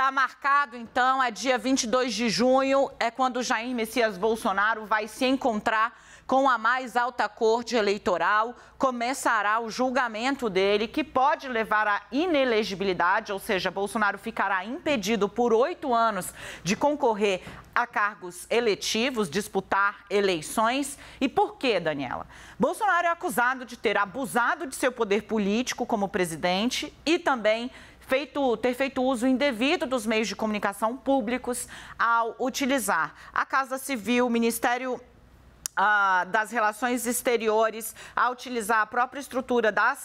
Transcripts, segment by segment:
Tá marcado, então, é dia 22 de junho, é quando Jair Messias Bolsonaro vai se encontrar com a mais alta corte eleitoral. Começará o julgamento dele, que pode levar à inelegibilidade, ou seja, Bolsonaro ficará impedido por 8 anos de concorrer a cargos eletivos, disputar eleições. E por quê, Daniela? Bolsonaro é acusado de ter abusado de seu poder político como presidente e também ter feito uso indevido dos meios de comunicação públicos ao utilizar a Casa Civil, o Ministério das Relações Exteriores, a utilizar a própria estrutura da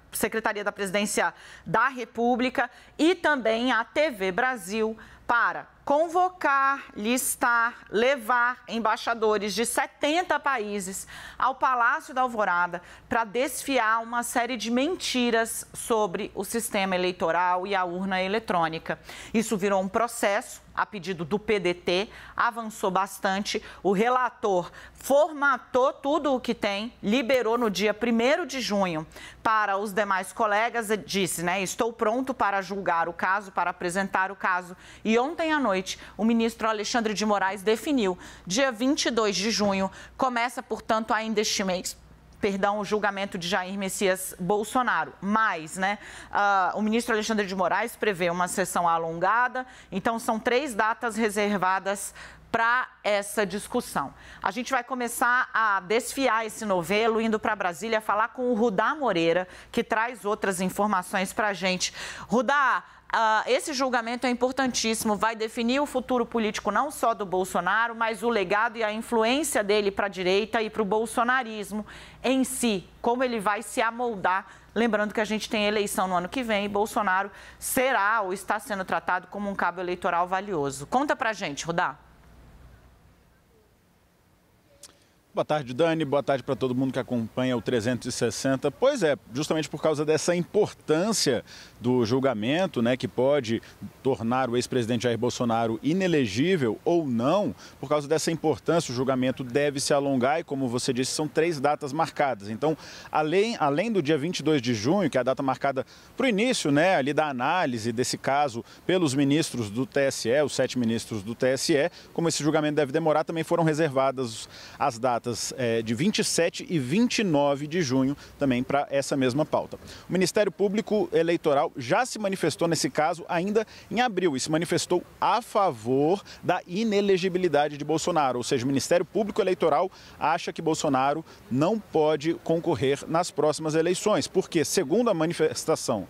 Secretaria da Presidência da República e também a TV Brasil para convocar, listar, levar embaixadores de 70 países ao Palácio da Alvorada para desfiar uma série de mentiras sobre o sistema eleitoral e a urna eletrônica. Isso virou um processo a pedido do PDT, avançou bastante. O relator formatou tudo o que tem, liberou no dia 1º de junho para os demais colegas e disse, estou pronto para julgar o caso, para apresentar o caso. E ontem à noite, o ministro Alexandre de Moraes definiu, dia 22 de junho, começa, portanto, ainda este mês, o julgamento de Jair Messias Bolsonaro. Mas, o ministro Alexandre de Moraes prevê uma sessão alongada, então são 3 datas reservadas para essa discussão. A gente vai começar a desfiar esse novelo, indo para Brasília, falar com o Rudá Moreira, que traz outras informações para a gente. Rudá, esse julgamento é importantíssimo, vai definir o futuro político não só do Bolsonaro, mas o legado e a influência dele para a direita e para o bolsonarismo em si, como ele vai se amoldar. Lembrando que a gente tem eleição no ano que vem e Bolsonaro será ou está sendo tratado como um cabo eleitoral valioso. Conta pra gente, Rudá. Boa tarde, Dani. Boa tarde para todo mundo que acompanha o 360. Pois é, justamente por causa dessa importância do julgamento, que pode tornar o ex-presidente Jair Bolsonaro inelegível ou não, por causa dessa importância, o julgamento deve se alongar e, como você disse, são 3 datas marcadas. Então, além do dia 22 de junho, que é a data marcada para o início, ali da análise desse caso pelos ministros do TSE, os 7 ministros do TSE, como esse julgamento deve demorar, também foram reservadas as datas de 27 e 29 de junho também para essa mesma pauta. O Ministério Público Eleitoral já se manifestou nesse caso ainda em abril e se manifestou a favor da inelegibilidade de Bolsonaro, ou seja, o Ministério Público Eleitoral acha que Bolsonaro não pode concorrer nas próximas eleições, porque segundo a manifestação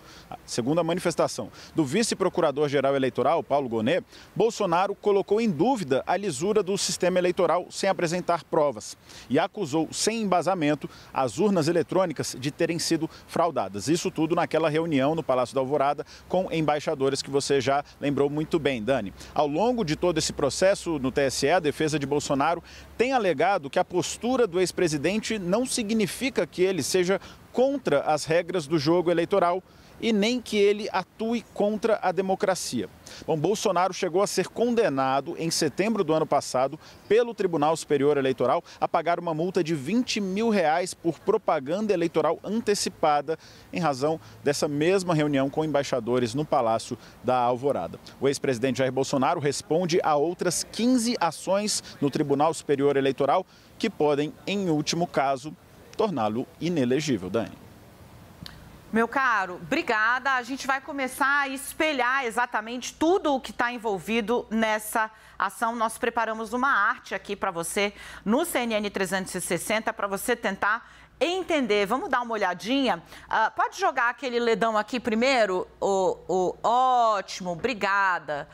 do vice-procurador-geral eleitoral, Paulo Gonet, Bolsonaro colocou em dúvida a lisura do sistema eleitoral sem apresentar provas e acusou, sem embasamento, as urnas eletrônicas de terem sido fraudadas. Isso tudo naquela reunião no Palácio da Alvorada com embaixadores que você já lembrou muito bem, Dani. Ao longo de todo esse processo no TSE, a defesa de Bolsonaro tem alegado que a postura do ex-presidente não significa que ele seja contra as regras do jogo eleitoral e nem que ele atue contra a democracia. Bom, Bolsonaro chegou a ser condenado em setembro do ano passado pelo Tribunal Superior Eleitoral a pagar uma multa de R$20 mil por propaganda eleitoral antecipada em razão dessa mesma reunião com embaixadores no Palácio da Alvorada. O ex-presidente Jair Bolsonaro responde a outras 15 ações no Tribunal Superior Eleitoral que podem, em último caso, torná-lo inelegível. Dani. Meu caro, obrigada. A gente vai começar a espelhar exatamente tudo o que está envolvido nessa ação. Nós preparamos uma arte aqui para você no CNN 360 para você tentar entender. Vamos dar uma olhadinha? Pode jogar aquele ledão aqui primeiro? Ótimo, obrigada.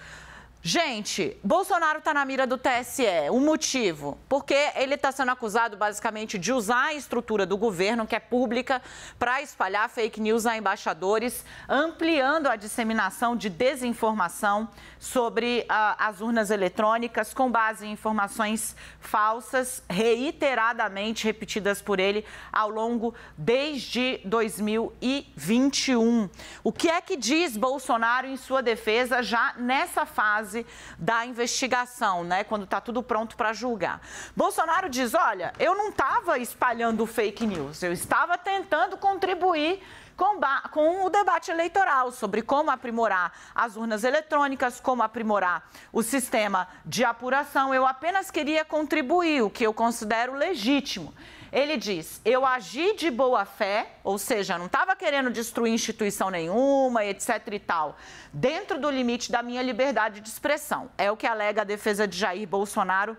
Gente, Bolsonaro está na mira do TSE. O motivo? Porque ele está sendo acusado, basicamente, de usar a estrutura do governo, que é pública, para espalhar fake news a embaixadores, ampliando a disseminação de desinformação sobre as urnas eletrônicas, com base em informações falsas, reiteradamente repetidas por ele ao longo desde 2021. O que é que diz Bolsonaro em sua defesa já nessa fase da investigação, quando está tudo pronto para julgar? Bolsonaro diz, olha, eu não estava espalhando fake news, eu estava tentando contribuir com o debate eleitoral sobre como aprimorar as urnas eletrônicas, como aprimorar o sistema de apuração. Eu apenas queria contribuir, o que eu considero legítimo. Ele diz, eu agi de boa fé, ou seja, não estava querendo destruir instituição nenhuma, etc e tal, dentro do limite da minha liberdade de expressão. É o que alega a defesa de Jair Bolsonaro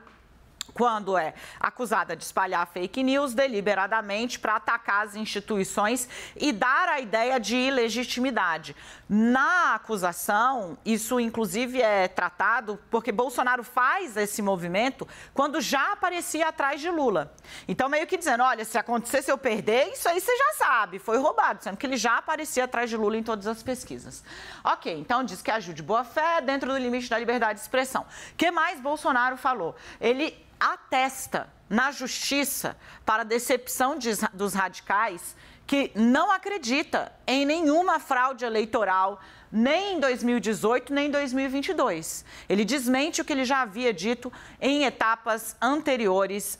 quando é acusada de espalhar fake news deliberadamente para atacar as instituições e dar a ideia de ilegitimidade. Na acusação, isso inclusive é tratado porque Bolsonaro faz esse movimento quando já aparecia atrás de Lula. Então, meio que dizendo, olha, se acontecer, se eu perder, isso aí você já sabe, foi roubado, sendo que ele já aparecia atrás de Lula em todas as pesquisas. Ok, então diz que agiu de boa fé dentro do limite da liberdade de expressão. O que mais Bolsonaro falou? Ele atesta na justiça para a decepção dos radicais que não acredita em nenhuma fraude eleitoral, nem em 2018, nem em 2022. Ele desmente o que ele já havia dito em etapas anteriores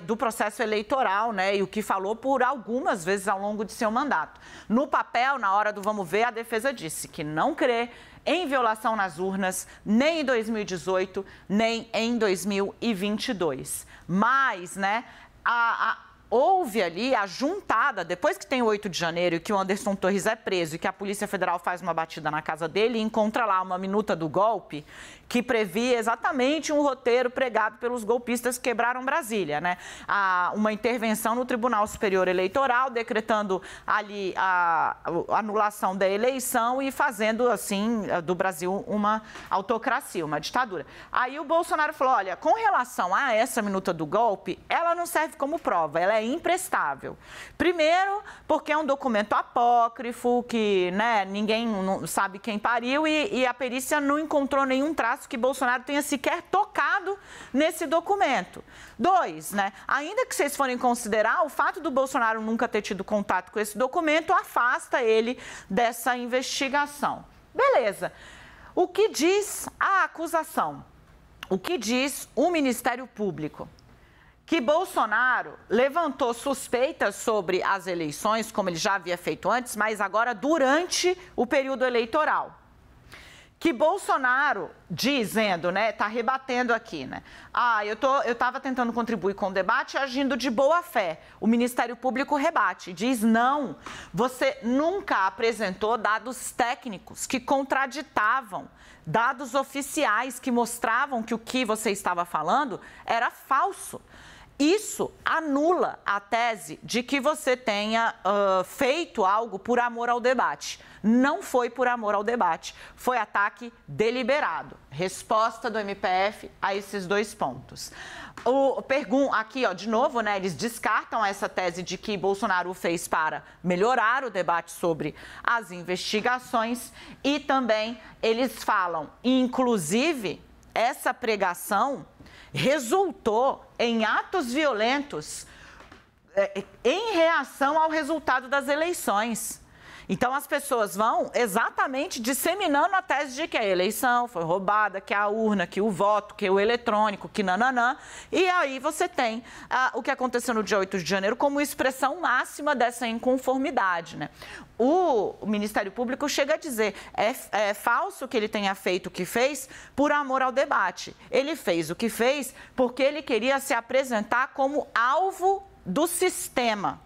do processo eleitoral, né, e o que falou por algumas vezes ao longo de seu mandato. No papel, na hora do vamos ver, a defesa disse que não crê em violação nas urnas, nem em 2018, nem em 2022. Mas, né, houve ali a juntada, depois que tem o 8 de janeiro e que o Anderson Torres é preso e que a Polícia Federal faz uma batida na casa dele e encontra lá uma minuta do golpe que previa exatamente um roteiro pregado pelos golpistas que quebraram Brasília, né? Uma intervenção no Tribunal Superior Eleitoral, decretando ali a anulação da eleição e fazendo, assim, do Brasil uma autocracia, uma ditadura. Aí o Bolsonaro falou, olha, com relação a essa minuta do golpe, ela não serve como prova, ela é imprestável. Primeiro, porque é um documento apócrifo, que, né, ninguém sabe quem pariu e a perícia não encontrou nenhum traço que Bolsonaro tenha sequer tocado nesse documento. 2, né, ainda que vocês forem considerar, o fato do Bolsonaro nunca ter tido contato com esse documento afasta ele dessa investigação. Beleza. O que diz a acusação? O que diz o Ministério Público? Que Bolsonaro levantou suspeitas sobre as eleições, como ele já havia feito antes, mas agora durante o período eleitoral. Que Bolsonaro, dizendo, né, tá rebatendo aqui, né? Eu estava tentando contribuir com o debate agindo de boa fé. O Ministério Público rebate, diz não, você nunca apresentou dados técnicos que contraditavam, dados oficiais que mostravam que o que você estava falando era falso. Isso anula a tese de que você tenha feito algo por amor ao debate. Não foi por amor ao debate, foi ataque deliberado. Resposta do MPF a esses 2 pontos. Aqui, ó, de novo, né, eles descartam essa tese de que Bolsonaro o fez para melhorar o debate sobre as investigações e também eles falam, inclusive, essa pregação resultou em atos violentos em reação ao resultado das eleições. Então, as pessoas vão exatamente disseminando a tese de que a eleição foi roubada, que a urna, que o voto, que o eletrônico, que nananã. E aí você tem o que aconteceu no dia 8 de janeiro como expressão máxima dessa inconformidade, né? O Ministério Público chega a dizer, é falso que ele tenha feito o que fez por amor ao debate. Ele fez o que fez porque ele queria se apresentar como alvo do sistema.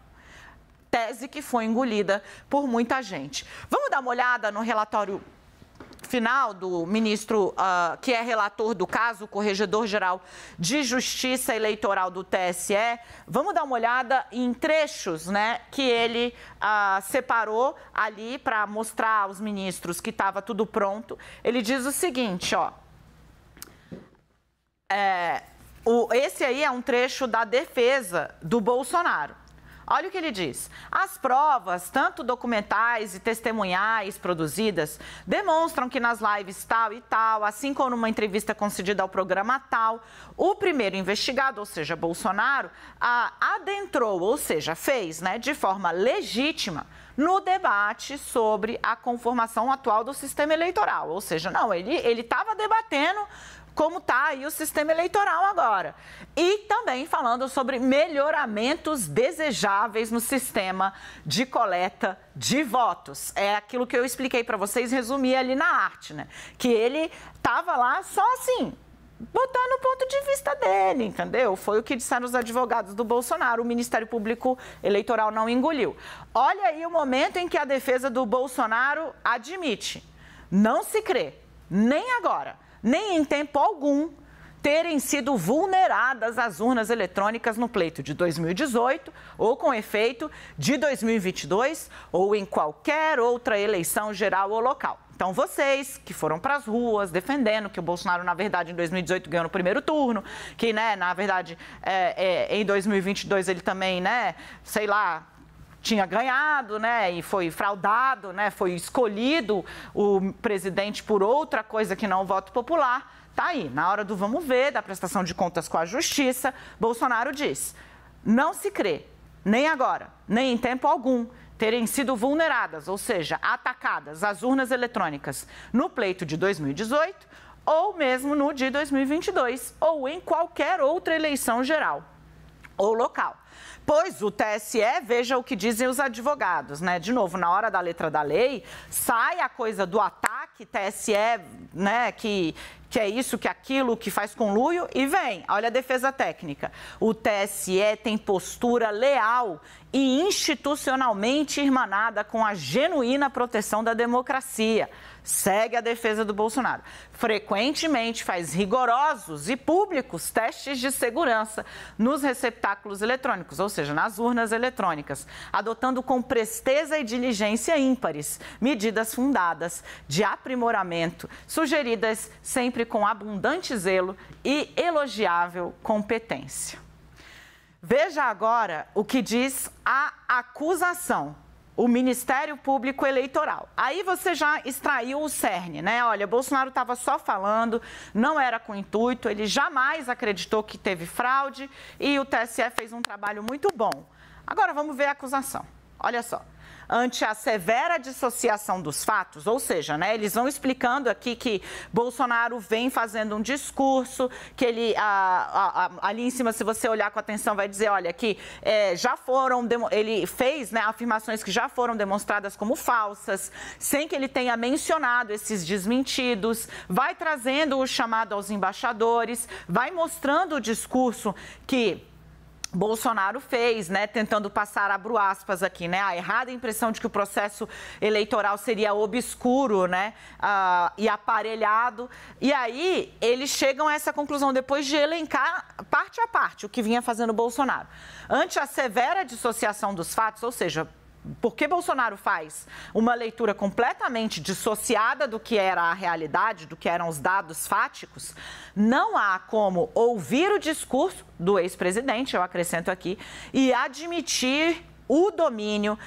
Tese que foi engolida por muita gente. Vamos dar uma olhada no relatório final do ministro, que é relator do caso, o Corregedor-Geral de Justiça Eleitoral do TSE. Vamos dar uma olhada em trechos, né, que ele separou ali para mostrar aos ministros que estava tudo pronto. Ele diz o seguinte, ó. Esse aí é um trecho da defesa do Bolsonaro. Olha o que ele diz. As provas, tanto documentais e testemunhais produzidas, demonstram que nas lives tal e tal, assim como numa entrevista concedida ao programa tal, o primeiro investigado, ou seja, Bolsonaro, adentrou, ou seja, fez, né, de forma legítima no debate sobre a conformação atual do sistema eleitoral. Ou seja, não, ele estava debatendo como está aí o sistema eleitoral agora. E também falando sobre melhoramentos desejáveis no sistema de coleta de votos. É aquilo que eu expliquei para vocês, resumi ali na arte, né? Que ele estava lá só assim, botando o ponto de vista dele, entendeu? Foi o que disseram os advogados do Bolsonaro. O Ministério Público Eleitoral não engoliu. Olha aí o momento em que a defesa do Bolsonaro admite: não se crê, nem agora, nem em tempo algum, terem sido vulneradas as urnas eletrônicas no pleito de 2018 ou com efeito de 2022 ou em qualquer outra eleição geral ou local. Então, vocês que foram para as ruas defendendo que o Bolsonaro, na verdade, em 2018 ganhou no primeiro turno, que, né, na verdade, em 2022 ele também, né, sei lá, tinha ganhado, né, e foi fraudado, né, foi escolhido o presidente por outra coisa que não o voto popular. Tá aí, na hora do vamos ver, da prestação de contas com a justiça, Bolsonaro diz: não se crê, nem agora, nem em tempo algum, terem sido vulneradas, ou seja, atacadas as urnas eletrônicas no pleito de 2018 ou mesmo no de 2022 ou em qualquer outra eleição geral ou local. Pois o TSE, veja o que dizem os advogados, né? De novo, na hora da letra da lei, sai a coisa do ataque, TSE, né, que é isso, que aquilo, que faz conluio, e vem, olha a defesa técnica. O TSE tem postura leal e institucionalmente irmanada com a genuína proteção da democracia. Segue a defesa do Bolsonaro. Frequentemente faz rigorosos e públicos testes de segurança nos receptáculos eletrônicos, ou seja, nas urnas eletrônicas, adotando com presteza e diligência ímpares medidas fundadas de aprimoramento, sugeridas sempre com abundante zelo e elogiável competência. Veja agora o que diz a acusação, o Ministério Público Eleitoral. Aí você já extraiu o cerne, né? Olha, Bolsonaro estava só falando, não era com intuito, ele jamais acreditou que teve fraude e o TSE fez um trabalho muito bom. Agora vamos ver a acusação. Olha só. Ante a severa dissociação dos fatos, ou seja, né, eles vão explicando aqui que Bolsonaro vem fazendo um discurso, que ele, ali em cima, se você olhar com atenção, vai dizer, olha, que já foram, ele fez, né, afirmações que já foram demonstradas como falsas, sem que ele tenha mencionado esses desmentidos, vai trazendo o chamado aos embaixadores, vai mostrando o discurso que Bolsonaro fez, né, tentando passar, abro aspas aqui, né, a errada impressão de que o processo eleitoral seria obscuro, né, e aparelhado. E aí eles chegam a essa conclusão depois de elencar parte a parte o que vinha fazendo Bolsonaro. Ante a severa dissociação dos fatos, ou seja, porque Bolsonaro faz uma leitura completamente dissociada do que era a realidade, do que eram os dados fáticos, não há como ouvir o discurso do ex-presidente, eu acrescento aqui, e admitir o domínio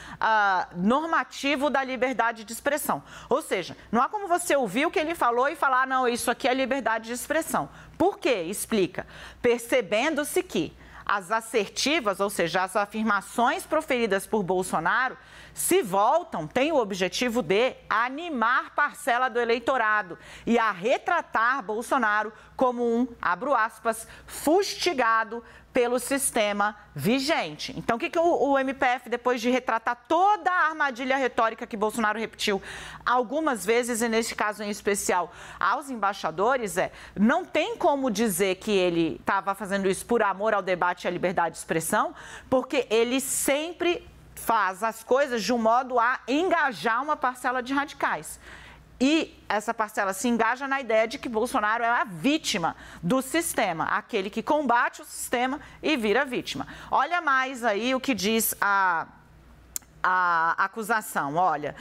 normativo da liberdade de expressão. Ou seja, não há como você ouvir o que ele falou e falar, não, isso aqui é liberdade de expressão. Por quê? Explica. Percebendo-se que as assertivas, ou seja, as afirmações proferidas por Bolsonaro, se voltam, têm o objetivo de animar parcela do eleitorado e a retratar Bolsonaro como um, abro aspas, fustigado pelo sistema vigente. Então, o que o MPF, depois de retratar toda a armadilha retórica que Bolsonaro repetiu algumas vezes, e neste caso em especial aos embaixadores, não tem como dizer que ele estava fazendo isso por amor ao debate e à liberdade de expressão, porque ele sempre faz as coisas de um modo a engajar uma parcela de radicais. E essa parcela se engaja na ideia de que Bolsonaro é a vítima do sistema, aquele que combate o sistema e vira vítima. Olha mais aí o que diz a acusação. Olha,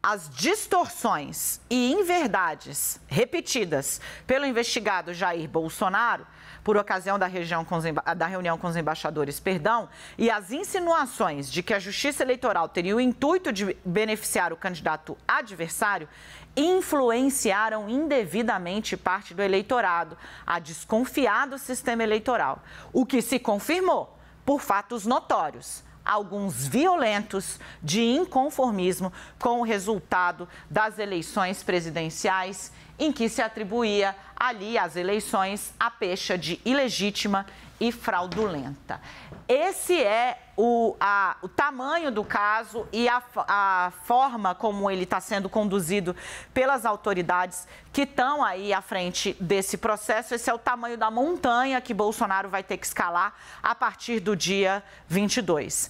as distorções e inverdades repetidas pelo investigado Jair Bolsonaro, por ocasião da reunião com os embaixadores, e as insinuações de que a Justiça Eleitoral teria o intuito de beneficiar o candidato adversário, influenciaram indevidamente parte do eleitorado a desconfiar do sistema eleitoral, o que se confirmou por fatos notórios. alguns violentos de inconformismo com o resultado das eleições presidenciais, em que se atribuía ali às eleições a pecha de ilegítima e fraudulenta. Esse é o tamanho do caso e a forma como ele está sendo conduzido pelas autoridades que estão aí à frente desse processo. Esse é o tamanho da montanha que Bolsonaro vai ter que escalar a partir do dia 22.